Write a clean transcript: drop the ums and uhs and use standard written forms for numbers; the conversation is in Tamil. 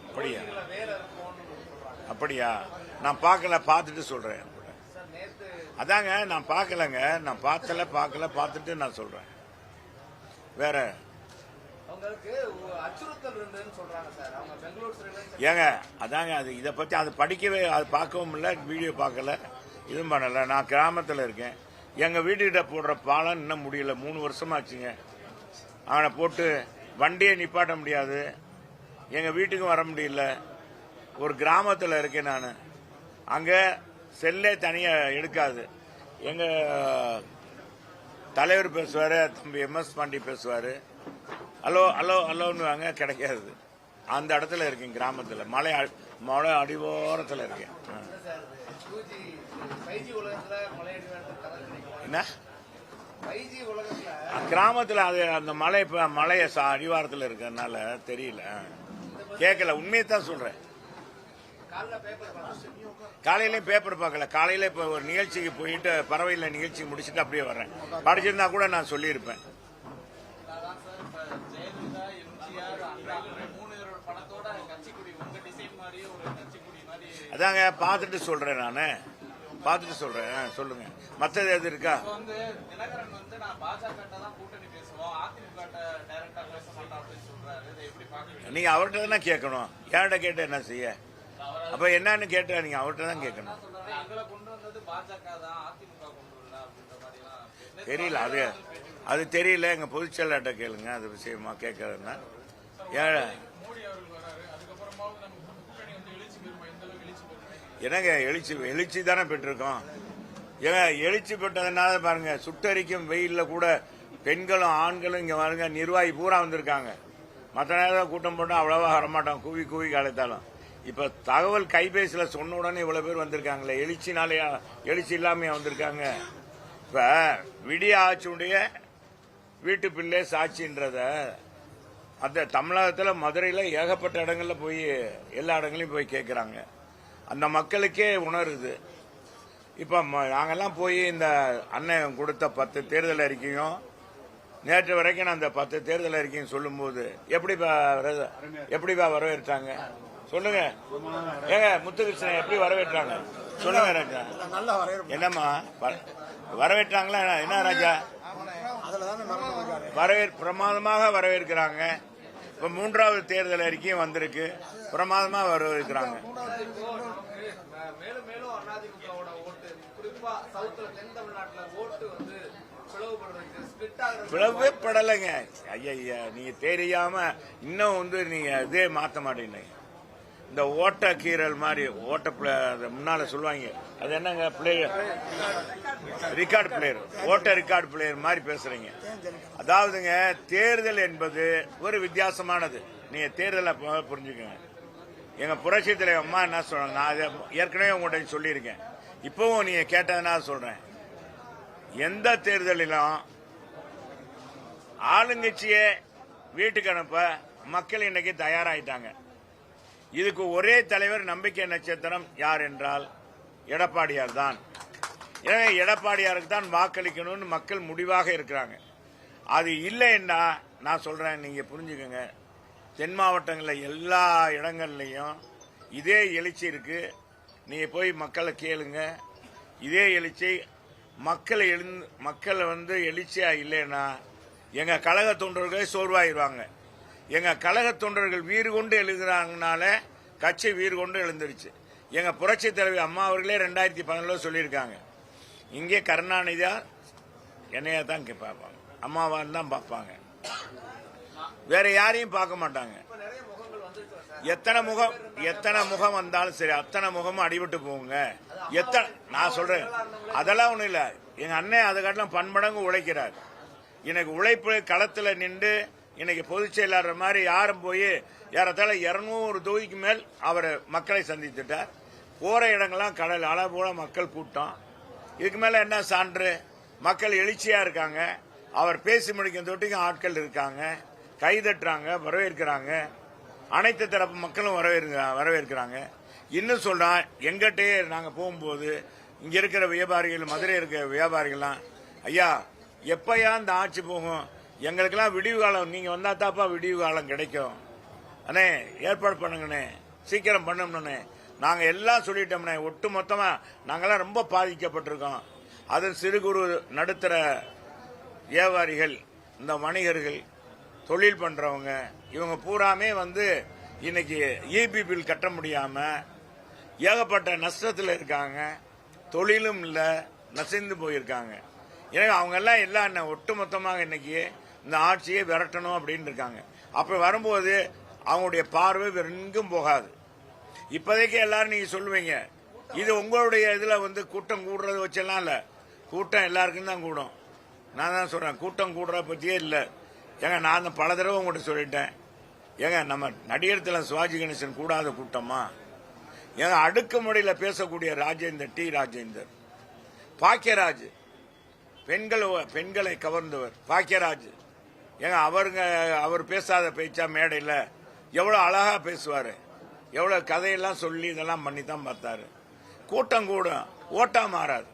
அப்படியா? அப்படியா? நான் பார்க்கல, பார்த்துட்டு சொல்றேன். அதாங்க நான் பார்க்கலங்க, நான் பார்க்கல பார்த்துட்டு நான் சொல்றேன். வேற ஏங்க அதாங்க அது இதை பத்தி அது படிக்கவே அது பார்க்கவும் இல்லை, வீடியோ பார்க்கல, இதுவும் பண்ணல. நான் கிராமத்தில் இருக்கேன். எங்க வீட்டுக்கிட்ட போடுற பாலம் இன்னும் முடியல, 3 வருஷமாச்சுங்க. அவனை போட்டு வண்டியை நிப்பாட்ட முடியாது, எங்க வீட்டுக்கும் வர முடியல. ஒரு கிராமத்தில் இருக்கேன் நான். அங்க செல்லே தனியா எடுக்காது. எங்க தலைவர் பேசுவாரு, தம்பி MS பாண்டி பேசுவாரு, ஹலோ ஹலோ ஹலோன்னு வாங்க, கிடைக்காது. அந்த இடத்துல இருக்கேன், கிராமத்தில், மலை அடிவாரத்தில் இருக்கேன். என்ன கிராமத்தில் அது அந்த மலை அடிவாரத்தில் இருக்கிறதுனால தெரியல, கேட்கல. உண்மையை தான் சொல்றேன். காலையிலேயும் பேப்பர் பார்க்கல. காலையில இப்ப ஒரு நிகழ்ச்சிக்கு போயிட்டு பறவையில நிகழ்ச்சி முடிச்சுட்டு அப்படியே வர்றேன். படிச்சிருந்தா கூட நான் சொல்லியிருப்பேன். அதாங்க பார்த்துட்டு சொல்றேன், நானு பார்த்துட்டு சொல்றேன். சொல்லுங்க, மற்றது எது இருக்கா? நீங்க அவர்கிட்ட தானே கேட்கணும், யார்கிட்ட கேட்ட என்ன செய்ய? அப்ப என்னன்னு கேட்ட நீங்க அவர்கிட்ட தான் கேட்கணும். தெரியல, அது தெரியல. எங்க பொதுச் செயலாளர்கிட்ட கேளுங்க, அது விஷயமா கேட்கறதுன்னா. என்னங்க எழுச்சி தானே பெற்றிருக்கோம். ஏங்க எழுச்சி பெற்றதுனால பாருங்க, சுட்டரிக்கும் வெயில்ல கூட பெண்களும் ஆண்களும் இங்க பாருங்க, நிர்வாகி பூரா வந்திருக்காங்க. மற்ற நேரம் கூட்டம் போட்டா அவ்வளவா வரமாட்டோம், கூவி அழைத்தாலும். இப்ப தகவல் கைபேசியில சொன்ன உடனே இவ்வளவு பேர் வந்திருக்காங்களே, எழுச்சினாலேயா? எழுச்சி இல்லாமையா வந்திருக்காங்க? இப்ப விடிய ஆட்சியுடைய வீட்டு பிள்ளை சாட்சின்றத அந்த தமிழகத்துல மதுரையில ஏகப்பட்ட இடங்கள்ல போய் எல்லா இடங்களையும் போய் கேட்கிறாங்க. அந்த மக்களுக்கே உணருது. இப்ப நாங்கெல்லாம் போய் இந்த அண்ணன் கொடுத்த 10 தேர்தல் அறிக்கையும் நேற்று வரைக்கும் அந்த 10 தேர்தல் அறிக்கையும் சொல்லும் போது எப்படிப்பா வரவேற்றாங்க சொல்லுங்க. ஏங்க முத்துகிருஷ்ணன் எப்படி வரவேற்றாங்க சொல்லுங்க ராஜா. என்னம்மா வரவேற்றாங்களா? என்ன ராஜா பிரமாதமாக வரவேற்கிறாங்க. இப்ப 3வது தேர்தல் அறிக்கையும் வந்திருக்கு, பிரமாதமா வரவேற்கிறாங்க. பிளவே படலைங்க. ஐயா நீங்க தெரியாம இன்னும் நீங்க இதே மாத்த மாட்டீங்க. இந்த ஓட்ட கீரல் மாதிரி முன்னால சொல்லுவாங்க, அது என்னங்க பிளேயர், ரெக்கார்டு பிளேயர், ஓட்ட ரெக்கார்டு பிளேயர் மாதிரி பேசுறீங்க. அதாவதுங்க தேர்தல் என்பது ஒரு வித்தியாசமானது. நீங்க தேர்தலை புரிஞ்சுக்கங்க. எங்க புரட்சி தலைவர் அம்மா என்ன சொல்றாங்க, நான் ஏற்கனவே உங்கள்கிட்ட சொல்லியிருக்கேன், இப்பவும் நீங்க கேட்டதுனால சொல்றேன். எந்த தேர்தலிலும் ஆளுங்கட்சியே வீட்டுக்கு அனுப்ப மக்கள் இன்னைக்கு தயாராயிட்டாங்க. இதுக்கு ஒரே தலைவர், நம்பிக்கை நட்சத்திரம் யார் என்றால் எடப்பாடியார் தான். எனவே எடப்பாடியாருக்கு தான் வாக்களிக்கணும்னு மக்கள் முடிவாக இருக்கிறாங்க. அது இல்லைன்னா நான் சொல்றேன், நீங்க புரிஞ்சுக்கங்க, தென் மாவட்டங்களில் எல்லா இடங்கள்லையும் இதே எழுச்சி இருக்கு. நீங்க போய் மக்களை கேளுங்க, இதே எழுச்சி. மக்கள் எழுச்சியா இல்லைன்னா எங்க கழக தொண்டர்களே சோர்வாயிருவாங்க. எங்க கழக தொண்டர்கள் வீறு கொண்டு எழுதுறாங்கனால கட்சி வீறு கொண்டு எழுந்துருச்சு. எங்க புரட்சி தலைவி அம்மா அவர்களே 2011 சொல்லியிருக்காங்க, இங்கே கருணாநிதியா என்னையா தான் பார்ப்பாங்க, அம்மாவான்னு தான் பார்ப்பாங்க, வேற யாரையும் பார்க்க மாட்டாங்க. எத்தனை முகம் வந்தாலும் சரி, அத்தனை முகமும் அடிபட்டு போகுங்க. நான் சொல்றேன், அதெல்லாம் ஒண்ணும் இல்ல. எங்க அண்ணன் அதை காட்டிலும் பன்மடங்கு உழைக்கிறார். எனக்கு உழைப்பு களத்துல நின்று இன்னைக்கு பொதுச் செயலாளர் மாதிரி யாரும் போய் ஏறத்தாழ 200 தொகுதிக்கு மேல் அவர் மக்களை சந்தித்துட்டார். போற இடங்கள்லாம் கடல் அளவு போல மக்கள் கூட்டம். இதுக்கு மேல என்ன சான்று? மக்கள் எழுச்சியா இருக்காங்க. அவர் பேசி முடிக்கும் தொட்டிக்கும் ஆட்கள் இருக்காங்க, கைதட்டுறாங்க, வரவேற்கிறாங்க. அனைத்து தரப்பு மக்களும் வரவேற்கிறாங்க. இன்னும் சொல்றா, எங்கிட்டே நாங்க போகும்போது இங்க இருக்கிற வியாபாரிகள், மதுரை இருக்கிற வியாபாரிகள்லாம், ஐயா எப்பயா இந்த ஆட்சி போகும், எங்களுக்கெல்லாம் விடிவு காலம், நீங்க வந்தா தாப்பா விடிவு காலம் கிடைக்கும், அண்ணே ஏற்பாடு பண்ணுங்கண்ணே, சீக்கிரம் பண்ணணும்னே. நாங்க எல்லாம் சொல்லிட்டோம்னே. ஒட்டு மொத்தமா நாங்கெல்லாம் ரொம்ப பாதிக்கப்பட்டிருக்கோம். அது சிறு குறு நடுத்தர வியாபாரிகள், இந்த வணிகர்கள், தொழில் பண்றவங்க, இவங்க பூராமே இன்னைக்கு இபி பில் கட்ட முடியாம ஏகப்பட்ட நஷ்டத்தில் இருக்காங்க. தொழிலும் இல்ல, நசிந்து போயிருக்காங்க. எனவே அவங்க எல்லாம் ஒட்டுமொத்தமாக இன்னைக்கு இந்த ஆட்சியை விரட்டணும் அப்படின்னு இருக்காங்க. அப்ப வரும்போது அவங்களுடைய பார்வை வேற எங்கும் போகாது. இப்போதைக்கு எல்லாரும் நீங்க சொல்லுவீங்க, இது உங்களுடைய இதுல கூட்டம் கூடுறது வச்செல்லாம் இல்ல, கூட்டம் எல்லாருக்கும் தான் கூடும். நான் தான் சொல்றேன், கூட்டம் கூடுறத பத்தியே இல்ல. ஏங்க நான் பல தடவை உங்கள்கிட்ட சொல்லிட்டேன். ஏங்க நம்ம நடிகர் திலகம் சிவாஜி கணேசன் கூடாத கூட்டமா? ஏங்க அடுக்குமுறையில பேசக்கூடிய டி ராஜேந்தர், பாக்கியராஜ், பெண்களை கவர்ந்தவர் பாக்கியராஜ். ஏங்க அவர் பேசாத பேச்சா மேடையில் எவ்வளவு அழகா பேசுவாரு, எவ்வளவு கதையெல்லாம் சொல்லி இதெல்லாம் பண்ணி தான் பார்த்தாரு. கூட்டம் கூடும், ஓட்டா மாறாது.